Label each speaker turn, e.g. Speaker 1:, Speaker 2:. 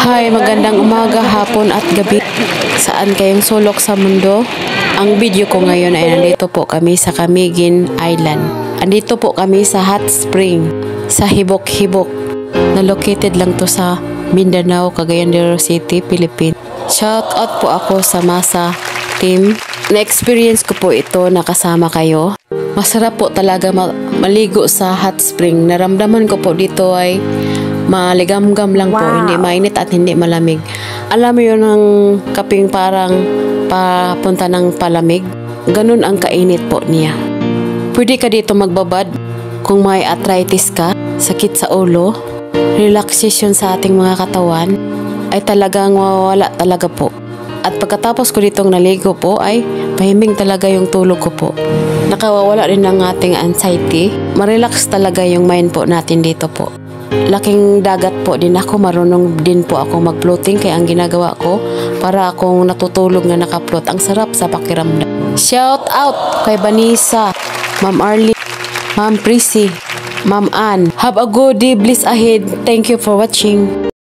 Speaker 1: Hi, magandang umaga, hapon at gabi. Saan kayong sulok sa mundo? Ang video ko ngayon ay nandito po kami sa Camiguin Island. Andito po kami sa hot spring, sa Hibok-Hibok, na located lang to sa Mindanao, Cagayan de Oro City, Philippines. Shout out po ako sa Masa team. Na-experience ko po ito nakasama kayo. Masarap po talaga maligo sa hot spring. Naramdaman ko po dito ay maligamgam lang po, hindi mainit at hindi malamig. Alam mo yun ang kaping parang papunta ng palamig? Ganun ang kainit po niya. Pwede ka dito magbabad kung may arthritis ka, sakit sa ulo, relaxation sa ating mga katawan, ay talagang mawawala talaga po. At pagkatapos ko ditong naligo po ay mahiming talaga yung tulog ko po. Nakawawala rin ng ating anxiety. Marelax talaga yung mind po natin dito po. Laking dagat po din ako, marunong din po ako mag-floating, kaya ang ginagawa ko para akong natutulog na naka-float. Ang sarap sa pakiramdam. Shout out kay Vanessa, Ma'am Arlie, Ma'am Prissy, Ma'am Ann. Have a good day, bliss ahead. Thank you for watching.